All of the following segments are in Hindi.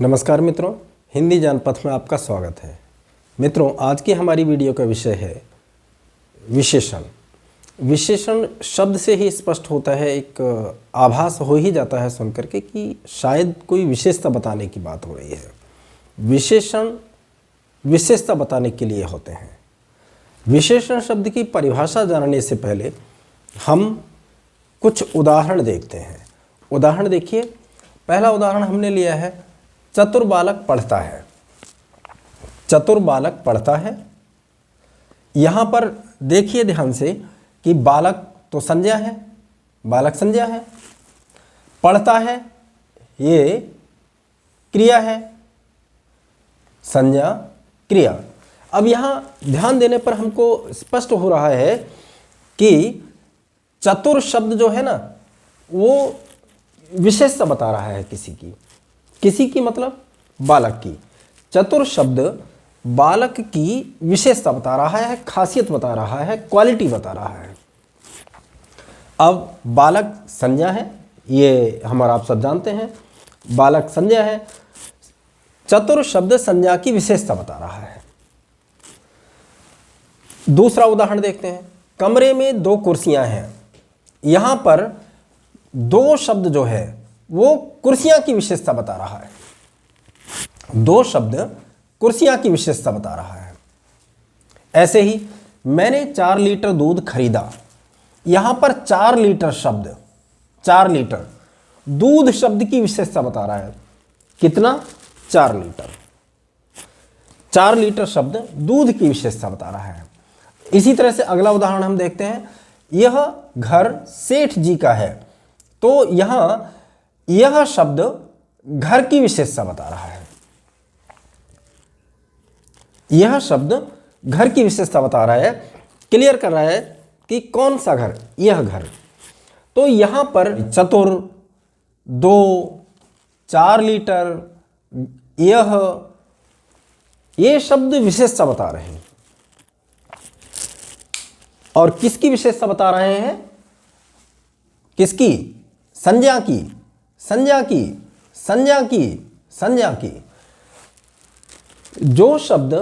नमस्कार मित्रों, हिंदी ज्ञान पथ में आपका स्वागत है। मित्रों, आज की हमारी वीडियो का विषय है विशेषण। विशेषण शब्द से ही स्पष्ट होता है, एक आभास हो ही जाता है सुनकर के कि शायद कोई विशेषता बताने की बात हो रही है। विशेषण विशेषता बताने के लिए होते हैं। विशेषण शब्द की परिभाषा जानने से पहले हम कुछ उदाहरण देखते हैं। उदाहरण देखिए, पहला उदाहरण हमने लिया है, चतुर बालक पढ़ता है। चतुर बालक पढ़ता है। यहाँ पर देखिए ध्यान से कि बालक तो संज्ञा है, बालक संज्ञा है, पढ़ता है ये क्रिया है, संज्ञा क्रिया। अब यहाँ ध्यान देने पर हमको स्पष्ट हो रहा है कि चतुर शब्द जो है ना, वो विशेषता बता रहा है किसी की मतलब बालक की। चतुर शब्द बालक की विशेषता बता रहा है, खासियत बता रहा है, क्वालिटी बता रहा है। अब बालक संज्ञा है, ये हमारा आप सब जानते हैं, बालक संज्ञा है। चतुर शब्द संज्ञा की विशेषता बता रहा है। दूसरा उदाहरण देखते हैं, कमरे में 2 कुर्सियां हैं। यहां पर 2 शब्द जो है वो कुर्सियां की विशेषता बता रहा है। 2 शब्द कुर्सियां की विशेषता बता रहा है। ऐसे ही मैंने 4 लीटर दूध खरीदा। यहां पर 4 लीटर शब्द, 4 लीटर दूध शब्द की विशेषता बता रहा है। कितना? 4 लीटर। 4 लीटर शब्द दूध की विशेषता बता रहा है। इसी तरह से अगला उदाहरण हम देखते हैं, यह घर सेठ जी का है। तो यहां यह शब्द घर की विशेषता बता रहा है। यह शब्द घर की विशेषता बता रहा है, क्लियर कर रहा है कि कौन सा घर, यह घर। तो यहां पर चतुर, 2, 4 लीटर, ये शब्द विशेषता बता रहे हैं। और किसकी विशेषता बता रहे हैं? किसकी? संज्ञा की, संज्ञा की, संज्ञा की, संज्ञा की। जो शब्द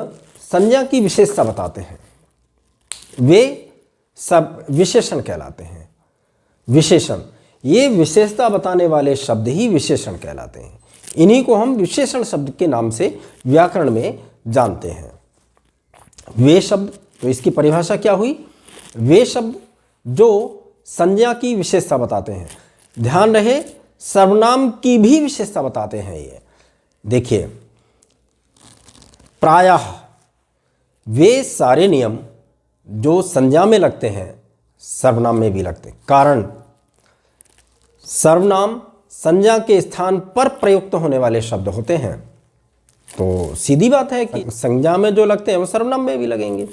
संज्ञा की विशेषता बताते हैं वे सब विशेषण कहलाते हैं। विशेषण, ये विशेषता बताने वाले शब्द ही विशेषण कहलाते हैं। इन्हीं को हम विशेषण शब्द के नाम से व्याकरण में जानते हैं। वे शब्द, तो इसकी परिभाषा क्या हुई? वे शब्द जो संज्ञा की विशेषता बताते हैं। ध्यान रहे, सर्वनाम की भी विशेषता बताते हैं। ये देखिए, प्रायः वे सारे नियम जो संज्ञा में लगते हैं सर्वनाम में भी लगते हैं। कारण, सर्वनाम संज्ञा के स्थान पर प्रयुक्त होने वाले शब्द होते हैं। तो सीधी बात है कि संज्ञा में जो लगते हैं वो सर्वनाम में भी लगेंगे।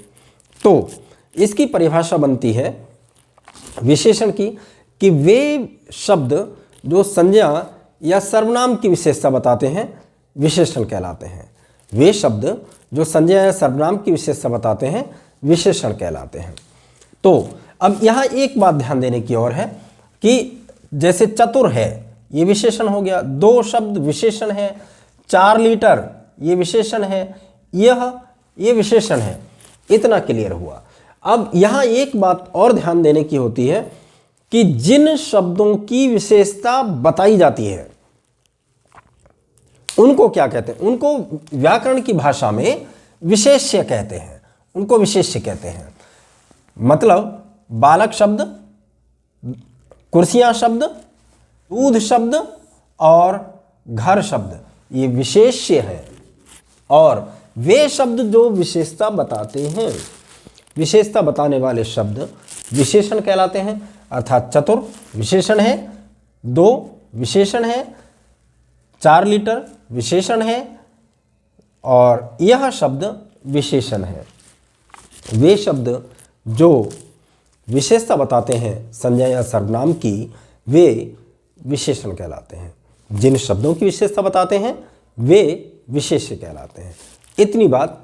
तो इसकी परिभाषा बनती है विशेषण की कि वे शब्द जो संज्ञा या सर्वनाम की विशेषता बताते हैं विशेषण कहलाते हैं। वे शब्द जो संज्ञा या सर्वनाम की विशेषता बताते हैं विशेषण कहलाते हैं। तो अब यहाँ एक बात ध्यान देने की और है कि जैसे चतुर है ये विशेषण हो गया, 2 शब्द विशेषण है, 4 लीटर ये विशेषण है, ये विशेषण है। इतना क्लियर हुआ। अब यहाँ एक बात और ध्यान देने की होती है कि जिन शब्दों की विशेषता बताई जाती है उनको क्या कहते हैं? उनको व्याकरण की भाषा में विशेष्य कहते हैं। उनको विशेष्य कहते हैं। मतलब बालक शब्द, कुर्सियां शब्द, दूध शब्द और घर शब्द ये विशेष्य है। और वे शब्द जो विशेषता बताते हैं, विशेषता बताने वाले शब्द विशेषण कहलाते हैं। अर्थात चतुर विशेषण है, 2 विशेषण है, 4 लीटर विशेषण है और यह शब्द विशेषण है। वे शब्द जो विशेषता बताते हैं संज्ञा या सर्वनाम की, वे विशेषण कहलाते हैं। जिन शब्दों की विशेषता बताते हैं वे विशेष्य कहलाते हैं। इतनी बात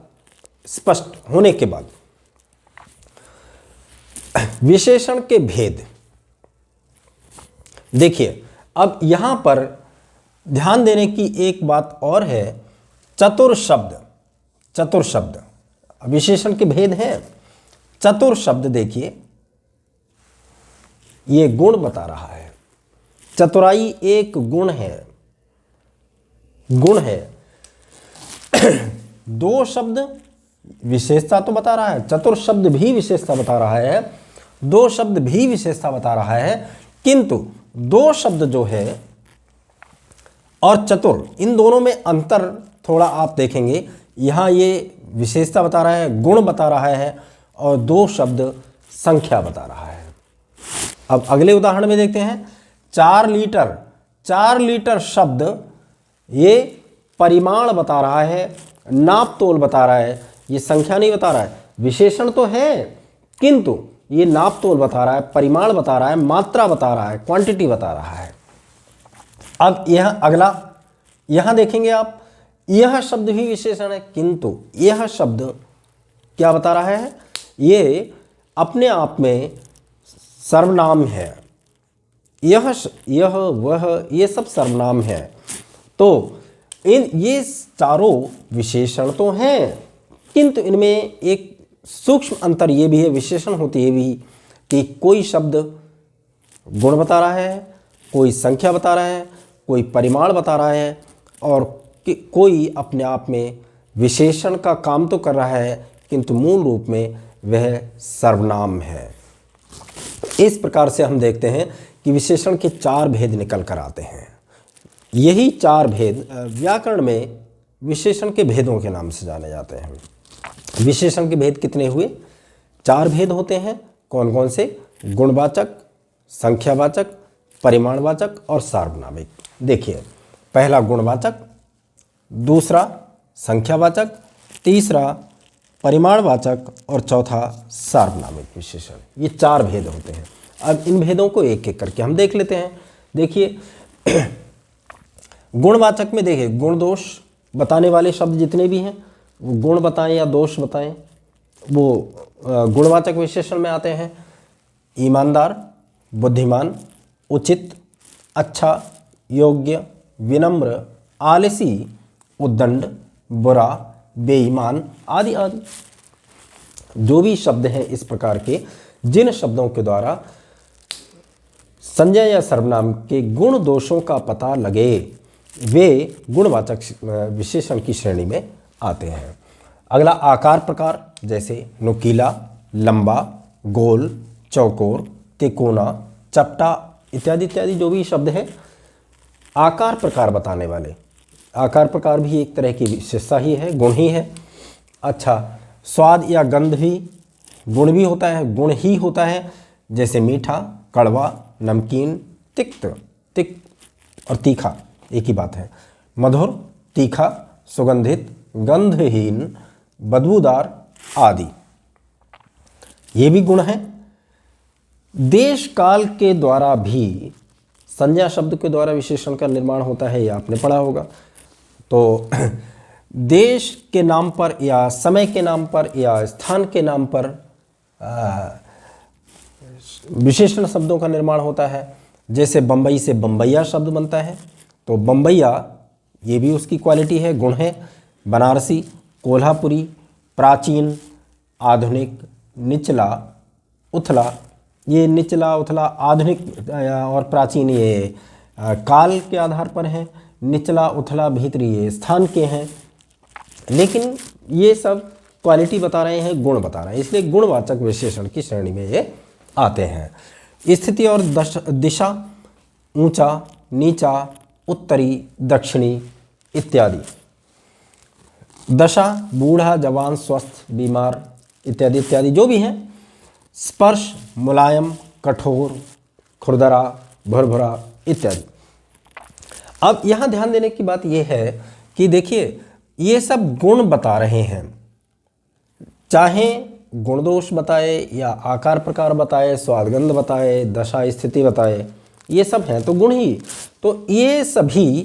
स्पष्ट होने के बाद विशेषण के भेद, देखिए अब यहाँ पर ध्यान देने की एक बात और है, चतुर शब्द। चतुर शब्द विशेषण के भेद हैं। चतुर शब्द देखिए ये गुण बता रहा है, चतुराई एक गुण है, गुण है। दो शब्द विशेषता तो बता रहा है, चतुर शब्द भी विशेषता बता रहा है, दो शब्द भी विशेषता बता रहा है, किंतु दो शब्द जो है और चतुर, इन दोनों में अंतर थोड़ा आप देखेंगे। यहाँ ये विशेषता बता रहा है, गुण बता रहा है, और दो शब्द संख्या बता रहा है। अब अगले उदाहरण में देखते हैं, 4 लीटर। 4 लीटर शब्द ये परिमाण बता रहा है, नाप तोल बता रहा है, ये संख्या नहीं बता रहा है। विशेषण तो है किंतु ये नाप तोल बता रहा है, परिमाण बता रहा है, मात्रा बता रहा है, क्वांटिटी बता रहा है। अब यह अगला, यहां देखेंगे आप, यह शब्द भी विशेषण है, किंतु यह शब्द क्या बता रहा है, ये अपने आप में सर्वनाम है। यह वह ये सब सर्वनाम है। तो ये चारों विशेषण तो हैं, किंतु इनमें एक सूक्ष्म अंतर ये भी है, विशेषण होती है भी, कि कोई शब्द गुण बता रहा है, कोई संख्या बता रहा है, कोई परिमाण बता रहा है, और कोई अपने आप में विशेषण का काम तो कर रहा है, किंतु मूल रूप में वह सर्वनाम है। इस प्रकार से हम देखते हैं कि विशेषण के 4 भेद निकल कर आते हैं। यही 4 भेद व्याकरण में विशेषण के भेदों के नाम से जाने जाते हैं। विशेषण के भेद कितने हुए? 4 भेद होते हैं। कौन कौन से? गुणवाचक, संख्यावाचक, परिमाणवाचक और सार्वनामिक। देखिए, पहला गुणवाचक, दूसरा संख्यावाचक, तीसरा परिमाणवाचक और चौथा सार्वनामिक विशेषण। ये 4 भेद होते हैं। अब इन भेदों को एक एक करके हम देख लेते हैं। देखिए, गुणवाचक में देखिए, गुण दोष बताने वाले शब्द जितने भी हैं वो गुण बताएं या दोष बताएं, वो गुणवाचक विशेषण में आते हैं। ईमानदार, बुद्धिमान, उचित, अच्छा, योग्य, विनम्र, आलसी, उद्दंड, बुरा, बेईमान आदि आदि। जो भी शब्द हैं इस प्रकार के, जिन शब्दों के द्वारा संज्ञा या सर्वनाम के गुण दोषों का पता लगे, वे गुणवाचक विशेषण की श्रेणी में आते हैं। अगला आकार प्रकार, जैसे नुकीला, लंबा, गोल, चौकोर, तिकोना, चपटा इत्यादि इत्यादि जो भी शब्द हैं आकार प्रकार बताने वाले। आकार प्रकार भी एक तरह की विशेषता ही है, गुण ही है। अच्छा, स्वाद या गंध भी गुण भी होता है, गुण ही होता है, जैसे मीठा, कड़वा, नमकीन, तिक्त और तीखा एक ही बात है। मधुर, तीखा, सुगंधित, गंधहीन, बदबूदार आदि, ये भी गुण हैं। देश काल के द्वारा भी संज्ञा शब्द के द्वारा विशेषण का निर्माण होता है, यह आपने पढ़ा होगा। तो देश के नाम पर या समय के नाम पर या स्थान के नाम पर विशेषण शब्दों का निर्माण होता है। जैसे बम्बई से बम्बैया शब्द बनता है, तो बम्बैया ये भी उसकी क्वालिटी है, गुण है। बनारसी, कोल्हापुरी, प्राचीन, आधुनिक, निचला, उथला, ये निचला, उथला, आधुनिक और प्राचीन ये काल के आधार पर हैं। निचला, उथला, भीतरी ये स्थान के हैं, लेकिन ये सब क्वालिटी बता रहे हैं, गुण बता रहे हैं, इसलिए गुणवाचक विशेषण की श्रेणी में ये आते हैं। स्थिति और दिशा, ऊंचा, नीचा, उत्तरी, दक्षिणी इत्यादि। दशा, बूढ़ा, जवान, स्वस्थ, बीमार इत्यादि इत्यादि जो भी हैं। स्पर्श, मुलायम, कठोर, खुरदरा, भुरभुरा इत्यादि। अब यहाँ ध्यान देने की बात यह है कि देखिए, ये सब गुण बता रहे हैं, चाहे गुण दोष बताए या आकार प्रकार बताए, स्वादगंध बताए, दशा स्थिति बताए, ये सब हैं तो गुण ही। तो ये सभी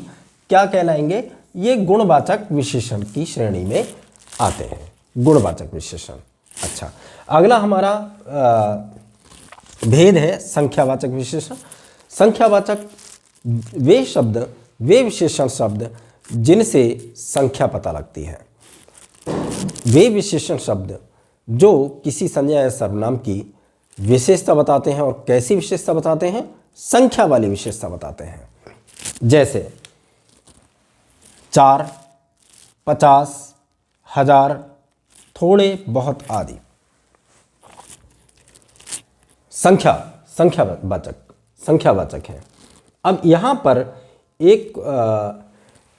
क्या कहलाएंगे? ये गुणवाचक विशेषण की श्रेणी में आते हैं, गुणवाचक विशेषण। अच्छा, अगला हमारा भेद है संख्यावाचक विशेषण। संख्यावाचक वे शब्द, वे विशेषण शब्द जिनसे संख्या पता लगती है। वे विशेषण शब्द जो किसी संज्ञा या सर्वनाम की विशेषता बताते हैं, और कैसी विशेषता बताते हैं? संख्या वाली विशेषता बताते हैं। जैसे 4, 50, 1000, थोड़े, बहुत आदि। संख्यावाचक है। अब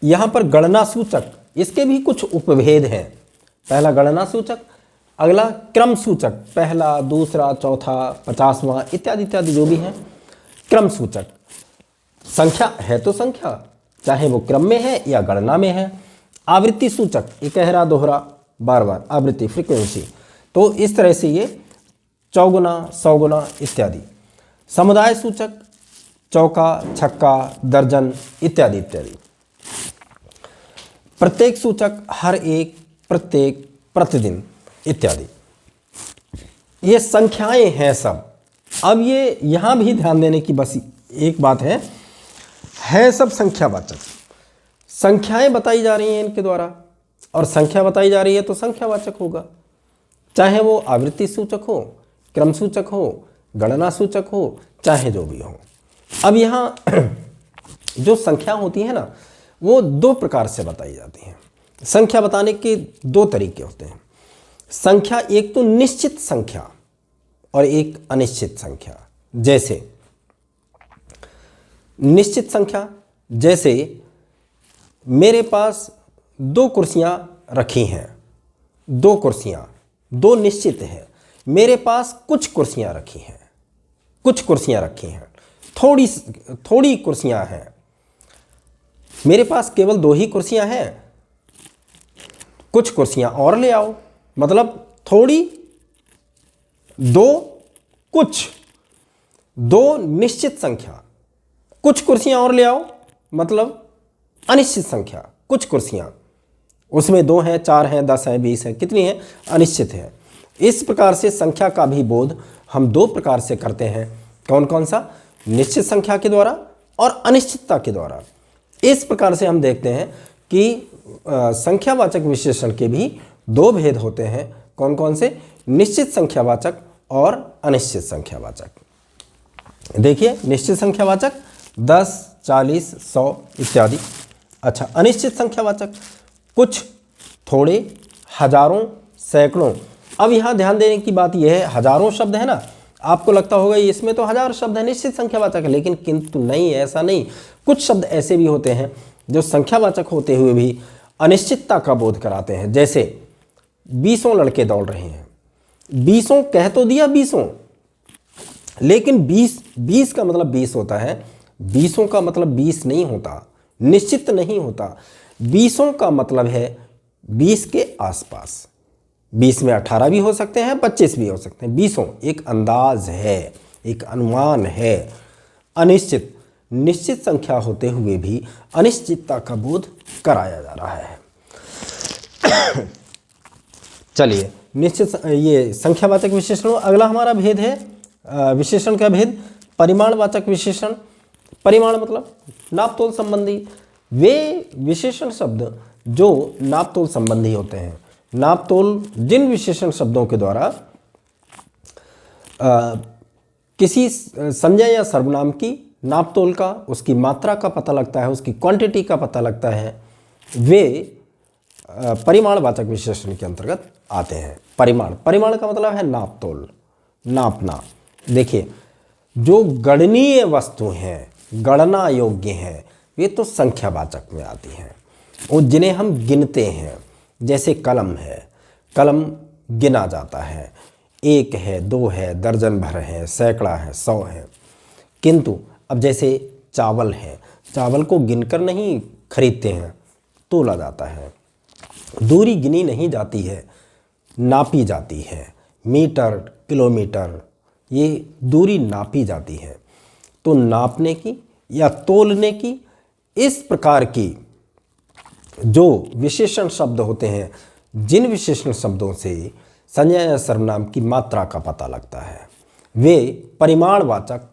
यहाँ पर गणना सूचक, इसके भी कुछ उपभेद हैं। पहला गणना सूचक, अगला क्रम सूचक, पहला, दूसरा, चौथा, 50वां इत्यादि इत्यादि जो भी हैं क्रम सूचक। संख्या है तो संख्या, चाहे वो क्रम में है या गणना में है। आवृत्ति सूचक, इकहरा, दोहरा, बार बार, आवृत्ति, फ्रीक्वेंसी। तो इस तरह से ये चौगुना, सौगुना इत्यादि। समुदाय सूचक, चौका, छक्का, दर्जन इत्यादि इत्यादि। प्रत्येक सूचक, हर एक, प्रत्येक, प्रतिदिन इत्यादि। ये संख्याएं हैं सब। अब ये यहाँ भी ध्यान देने की बस एक बात है सब संख्यावाचक। संख्याएं बताई जा रही हैं इनके द्वारा, और संख्या बताई जा रही है तो संख्यावाचक होगा, चाहे वो आवृत्ति सूचक हो, क्रम सूचक हो, गणना सूचक हो, चाहे जो भी हो। अब यहाँ जो संख्या होती है ना, वो दो प्रकार से बताई जाती हैं। संख्या बताने के दो तरीके होते हैं। संख्या एक तो निश्चित संख्या और एक अनिश्चित संख्या। जैसे निश्चित संख्या, जैसे मेरे पास 2 कुर्सियां रखी हैं, 2 कुर्सियां, 2 निश्चित है। मेरे पास कुछ कुर्सियां रखी हैं, कुछ कुर्सियां रखी हैं, थोड़ी कुर्सियां हैं। मेरे पास केवल 2 ही कुर्सियां हैं, कुछ कुर्सियां और ले आओ, मतलब थोड़ी, 2, कुछ, 2 निश्चित संख्या, कुछ कुर्सियां और ले आओ, मतलब अनिश्चित संख्या। कुछ कुर्सियां, उसमें 2 हैं, 4 हैं, 10 हैं, 20 हैं, कितनी हैं? अनिश्चित है। इस प्रकार से संख्या का भी बोध हम 2 प्रकार से करते हैं। कौन कौन सा? निश्चित संख्या के द्वारा और अनिश्चितता के द्वारा। इस प्रकार से हम देखते हैं कि संख्यावाचक विशेषण के भी 2 भेद होते हैं। कौन कौन से? निश्चित संख्यावाचक और अनिश्चित संख्यावाचक। देखिए, निश्चित संख्यावाचक 10, 40, 100 इत्यादि। अच्छा, अनिश्चित संख्यावाचक कुछ, थोड़े, हजारों, सैकड़ों। अब यहाँ ध्यान देने की बात यह है, हजारों शब्द है ना, आपको लगता होगा इसमें तो 1000 शब्द है, निश्चित संख्यावाचक है, लेकिन किंतु नहीं, ऐसा नहीं। कुछ शब्द ऐसे भी होते हैं जो संख्यावाचक होते हुए भी अनिश्चितता का बोध कराते हैं। जैसे 20 लड़के दौड़ रहे हैं, 20 कह तो दिया 20, लेकिन 20 का मतलब 20 होता है, 20 का मतलब 20 नहीं होता, निश्चित नहीं होता। 20 का मतलब है 20 के आसपास। 20 में 18 भी हो सकते हैं, 25 भी हो सकते हैं। 20 एक अंदाज है, एक अनुमान है। अनिश्चित, निश्चित संख्या होते हुए भी अनिश्चितता का बोध कराया जा रहा है। चलिए, निश्चित ये संख्यावाचक विशेषणों। अगला हमारा भेद है विशेषण का भेद, परिमाणवाचक विशेषण। परिमाण मतलब नापतोल संबंधी। वे विशेषण शब्द जो नापतोल संबंधी होते हैं। नापतोल जिन विशेषण शब्दों के द्वारा किसी संज्ञा या सर्वनाम की नापतोल का, उसकी मात्रा का पता लगता है, उसकी क्वांटिटी का पता लगता है, वे परिमाणवाचक विशेषण के अंतर्गत आते हैं। परिमाण का मतलब है नापतोल, नापना। देखिए, जो गणनीय वस्तु हैं, गणना योग्य हैं, वे तो संख्यावाचक में आती हैं, और जिन्हें हम गिनते हैं। जैसे कलम है, कलम गिना जाता है, 1 है, 2 है, दर्जन भर है, सैकड़ा है, 100 है। किंतु अब जैसे चावल है, चावल को गिनकर नहीं खरीदते हैं, तोला जाता है। दूरी गिनी नहीं जाती है, नापी जाती है। मीटर, किलोमीटर, ये दूरी नापी जाती है। तो नापने की या तोलने की, इस प्रकार की जो विशेषण शब्द होते हैं, जिन विशेषण शब्दों से संज्ञा या सर्वनाम की मात्रा का पता लगता है, वे परिमाणवाचक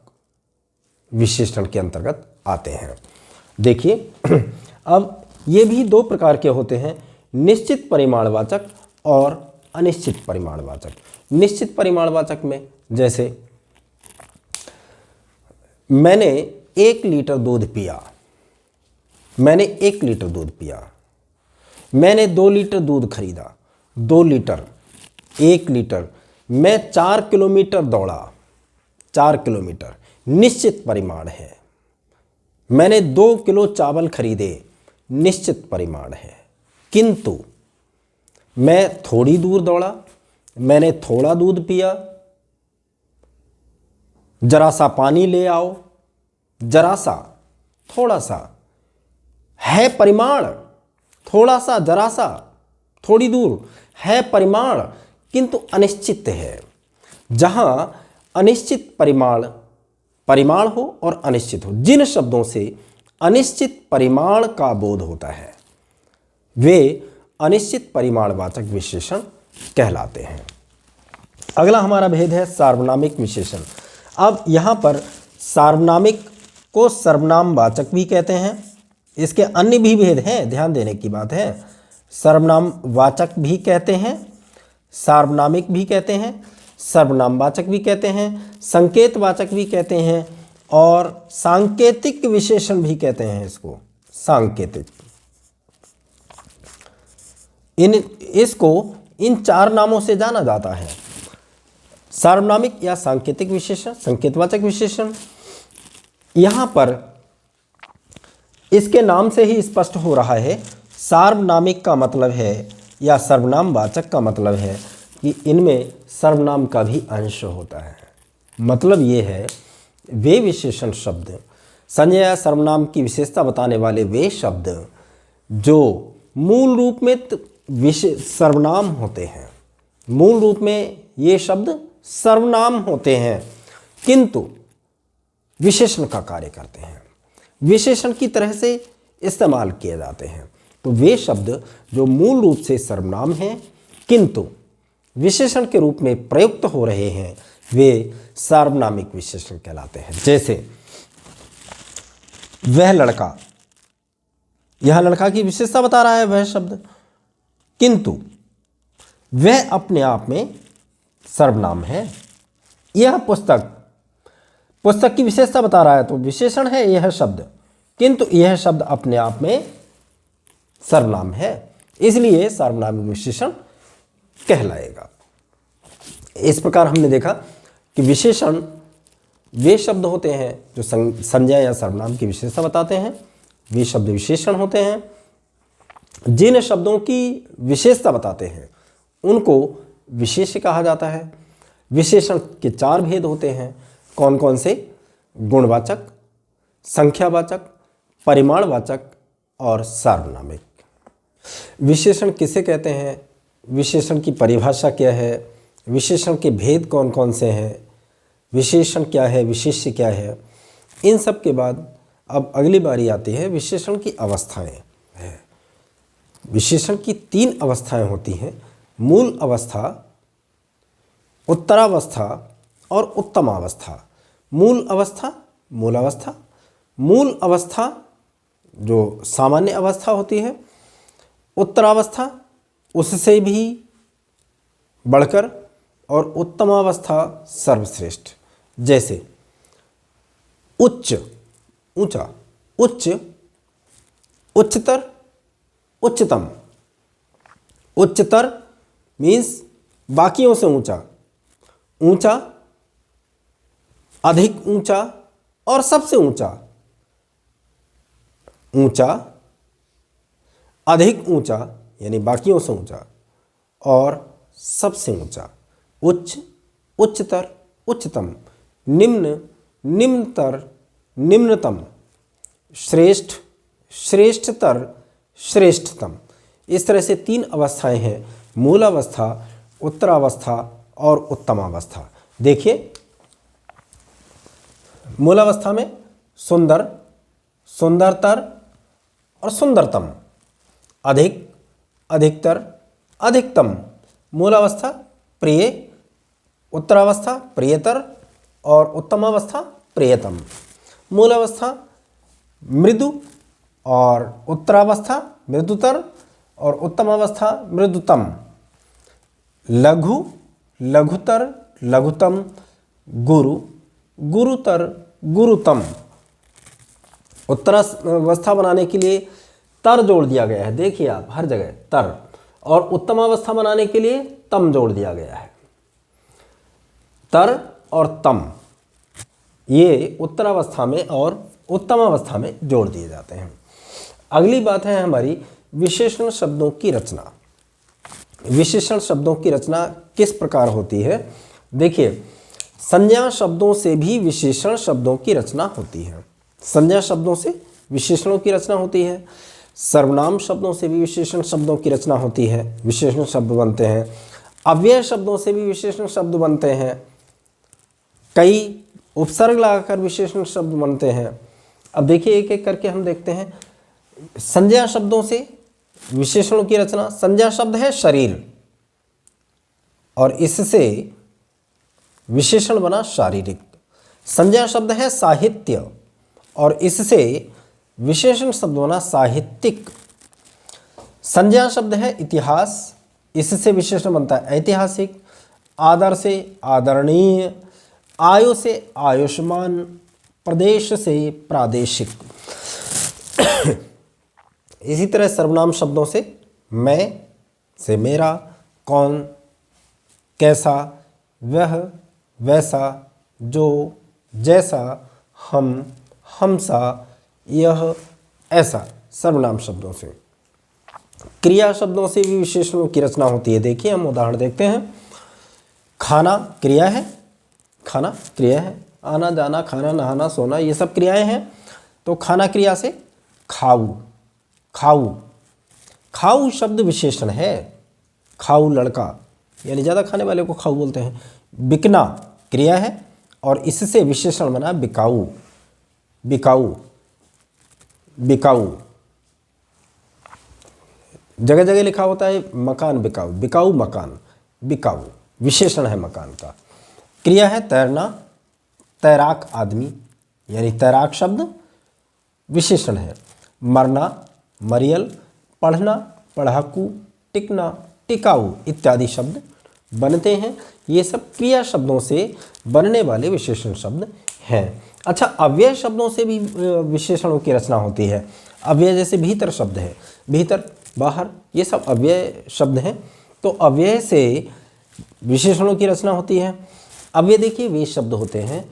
विशेषण के अंतर्गत आते हैं। देखिए अब ये भी दो प्रकार के होते हैं, निश्चित परिमाणवाचक और अनिश्चित परिमाणवाचक। निश्चित परिमाणवाचक में जैसे मैंने 1 लीटर दूध पिया, मैंने 1 लीटर दूध पिया। मैंने 2 लीटर दूध खरीदा, 2 लीटर, 1 लीटर। मैं 4 किलोमीटर दौड़ा, 4 किलोमीटर, निश्चित परिमाण है। मैंने 2 किलो चावल खरीदे, निश्चित परिमाण है। किंतु मैं थोड़ी दूर दौड़ा, मैंने थोड़ा दूध पिया, जरा सा पानी ले आओ, जरा सा, थोड़ा सा है परिमाण, थोड़ा सा, जरा सा, थोड़ी दूर है परिमाण, किंतु अनिश्चित है। जहां अनिश्चित परिमाण हो और अनिश्चित हो, जिन शब्दों से अनिश्चित परिमाण का बोध होता है वे अनिश्चित परिमाणवाचक विशेषण कहलाते हैं। अगला हमारा भेद है सार्वनामिक विशेषण। अब यहाँ पर सार्वनामिक को सर्वनामवाचक भी कहते हैं। इसके अन्य भी भेद हैं, ध्यान देने की बात है। सर्वनामवाचक भी कहते हैं, सार्वनामिक भी कहते हैं, सर्वनामवाचक भी कहते हैं, संकेतवाचक भी कहते हैं और सांकेतिक विशेषण भी कहते हैं इसको, सांकेतिक। इसको इन 4 नामों से जाना जाता है, सार्वनामिक या सांकेतिक विशेषण, संकेतवाचक विशेषण। यहाँ पर इसके नाम से ही स्पष्ट हो रहा है, सार्वनामिक का मतलब है या सर्वनामवाचक का मतलब है कि इनमें सर्वनाम का भी अंश होता है। मतलब ये है वे विशेषण शब्द, संज्ञा या सर्वनाम की विशेषता बताने वाले वे शब्द जो मूल रूप में सर्वनाम होते हैं, मूल रूप में ये शब्द सर्वनाम होते हैं किंतु विशेषण का कार्य करते हैं, विशेषण की तरह से इस्तेमाल किए जाते हैं। तो वे शब्द जो मूल रूप से सर्वनाम हैं किंतु विशेषण के रूप में प्रयुक्त हो रहे हैं वे सार्वनामिक विशेषण कहलाते हैं। जैसे वह लड़का, यह लड़का की विशेषता बता रहा है वह शब्द, किंतु वह अपने आप में सर्वनाम है। यह पुस्तक, पुस्तक की विशेषता बता रहा है तो विशेषण है यह शब्द, किंतु यह शब्द अपने आप में सर्वनाम है, इसलिए सार्वनामिक विशेषण कहलाएगा। इस प्रकार हमने देखा कि विशेषण वे शब्द होते हैं जो संज्ञा या सर्वनाम की विशेषता बताते हैं, वे शब्द विशेषण होते हैं। जिन शब्दों की विशेषता बताते हैं उनको विशेष्य कहा जाता है। विशेषण के 4 भेद होते हैं, कौन कौन से? गुणवाचक, संख्यावाचक, परिमाणवाचक और सार्वनामिक। विशेषण किसे कहते हैं, विशेषण की परिभाषा क्या है, विशेषण के भेद कौन कौन से हैं, विशेषण क्या है, विशेष्य क्या है, इन सब के बाद अब अगली बारी आती है विशेषण की अवस्थाएं। विशेषण की 3 अवस्थाएं होती हैं, मूल अवस्था, उत्तरावस्था और उत्तमावस्था। मूल अवस्था, मूलावस्था, मूल अवस्था जो सामान्य अवस्था होती है, उत्तरावस्था उससे भी बढ़कर और उत्तमावस्था सर्वश्रेष्ठ। जैसे उच्च, ऊंचा, उच्च, उच्चतर, उच्चतम। उच्चतर मीन्स बाकियों से ऊंचा, ऊंचा, अधिक ऊंचा और सबसे ऊंचा। ऊंचा, अधिक ऊंचा यानी बाकियों से ऊंचा और सबसे ऊंचा। उच्च, उच्चतर, उच्चतम। निम्न, निम्नतर, निम्नतम। श्रेष्ठ, श्रेष्ठतर, श्रेष्ठतम। इस तरह से 3 अवस्थाएं हैं, मूलावस्था, उत्तरावस्था और उत्तमावस्था। देखिए मूलावस्था में सुंदर, सुंदरतर और सुंदरतम। अधिक, अधिकतर, अधिकतम। मूलावस्था प्रिय, उत्तरावस्था प्रियतर और उत्तमावस्था प्रियतम। मूलावस्था मृदु और उत्तरावस्था मृदुतर और उत्तमावस्था मृदुतम। लघु लघुतर लघुतम, गुरु गुरुतर गुरुतम। उत्तरावस्था बनाने के लिए तर जोड़ दिया गया है, देखिए आप हर जगह तर, और उत्तमावस्था बनाने के लिए तम जोड़ दिया गया है। तर और तम ये उत्तरावस्था में और उत्तमावस्था में जोड़ दिए जाते हैं। अगली बात है हमारी विशेषण शब्दों की रचना। विशेषण शब्दों की रचना किस प्रकार होती है? देखिए, संज्ञा शब्दों से भी विशेषण शब्दों की रचना होती है। संज्ञा शब्दों से विशेषणों की रचना होती है। सर्वनाम शब्दों से भी विशेषण शब्दों की रचना होती है, विशेषण शब्द बनते हैं। अव्यय शब्दों से भी विशेषण शब्द बनते हैं। कई उपसर्ग लगाकर विशेषण शब्द बनते हैं। अब देखिए एक एक करके हम देखते हैं। संज्ञा शब्दों से विशेषणों की रचना। संज्ञा शब्द है शरीर और इससे विशेषण बना शारीरिक। संज्ञा शब्द है साहित्य और इससे विशेषण शब्द बना साहित्यिक। संज्ञा शब्द है इतिहास, इससे विशेषण बनता है ऐतिहासिक। आदर से आदरणीय, आयु से आयुष्मान, प्रदेश से प्रादेशिक। इसी तरह सर्वनाम शब्दों से मैं से मेरा, कौन, कैसा, वह, वैसा, जो, जैसा, हम, हमसा, यह, ऐसा सर्वनाम शब्दों से। क्रिया शब्दों से भी विशेषणों की रचना होती है। देखिए हम उदाहरण देखते हैं। खाना क्रिया है, खाना क्रिया है। आना जाना, खाना, नहाना, सोना, ये सब क्रियाएं हैं। तो खाना क्रिया से खाऊ, खाऊ। खाऊ शब्द विशेषण है। खाऊ लड़का, यानी ज़्यादा खाने वाले को खाऊ बोलते हैं। बिकना क्रिया है और इससे विशेषण बना बिकाऊ, बिकाऊ, बिकाऊ। जगह जगह लिखा होता है मकान बिकाऊ, बिकाऊ मकान, बिकाऊ विशेषण है मकान का। क्रिया है तैरना, तैराक आदमी, यानी तैराक शब्द विशेषण है। मरना मरियल, पढ़ना पढ़ाकू, टिकना टिकाऊ इत्यादि शब्द बनते हैं। ये सब क्रिया शब्दों से बनने वाले विशेषण शब्द हैं। अच्छा, अव्यय शब्दों से भी विशेषणों की रचना होती है। अव्यय जैसे भीतर शब्द है, भीतर, बाहर, ये सब अव्यय शब्द हैं। तो अव्यय से विशेषणों की रचना होती है। अव्यय देखिए वे शब्द होते हैं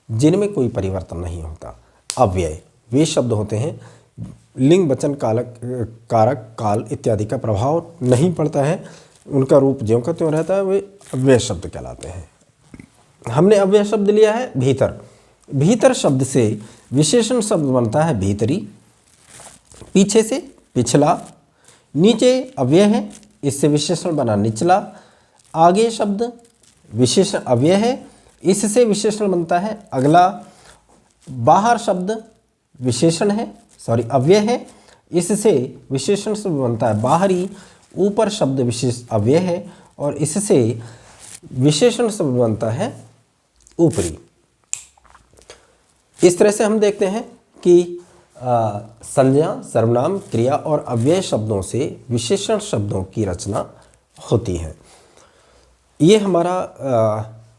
जिनमें कोई परिवर्तन नहीं होता। अव्यय वे शब्द होते हैं लिंग, वचन, कालक, कारक, काल इत्यादि का प्रभाव नहीं पड़ता है, उनका रूप ज्यों का त्यों रहता है, वे अव्यय शब्द कहलाते हैं। हमने अव्यय शब्द लिया है भीतर। भीतर शब्द से विशेषण शब्द बनता है भीतरी, पीछे से पिछला, नीचे अव्यय है, इससे विशेषण बना निचला। आगे शब्द विशेषण अव्यय है, इससे विशेषण बनता है अगला। बाहर शब्द विशेषण है, अव्यय है, इससे विशेषण शब्द बनता है बाहरी। ऊपर शब्द विशेष अव्यय है और इससे विशेषण शब्द बनता है ऊपरी। इस तरह से हम देखते हैं कि संज्ञा, सर्वनाम, क्रिया और अव्यय शब्दों से विशेषण शब्दों की रचना होती है। ये हमारा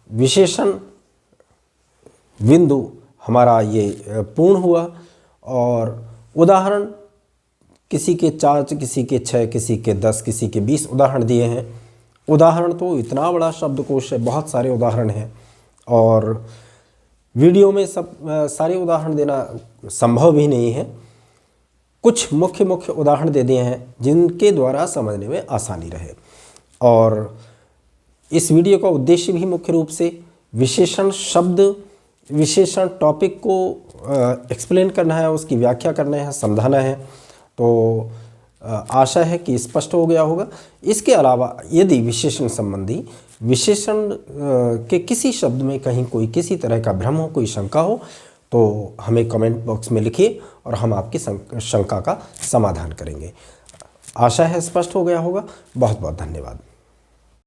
विशेषण बिंदु हमारा ये पूर्ण हुआ। और उदाहरण किसी के 4, किसी के 6, किसी के 10, किसी के 20 उदाहरण दिए हैं। उदाहरण तो इतना बड़ा शब्दकोश है, बहुत सारे उदाहरण हैं और वीडियो में सब सारे उदाहरण देना संभव भी नहीं है। कुछ मुख्य मुख्य उदाहरण दे दिए हैं जिनके द्वारा समझने में आसानी रहे। और इस वीडियो का उद्देश्य भी मुख्य रूप से विशेषण शब्द, विशेषण टॉपिक को एक्सप्लेन करना है, उसकी व्याख्या करना है, समझाना है। तो आशा है कि स्पष्ट हो गया होगा। इसके अलावा यदि विशेषण संबंधी विशेषण के किसी शब्द में कहीं कोई किसी तरह का भ्रम हो, कोई शंका हो, तो हमें कमेंट बॉक्स में लिखिए और हम आपकी शंका का समाधान करेंगे। आशा है स्पष्ट हो गया होगा। बहुत बहुत धन्यवाद।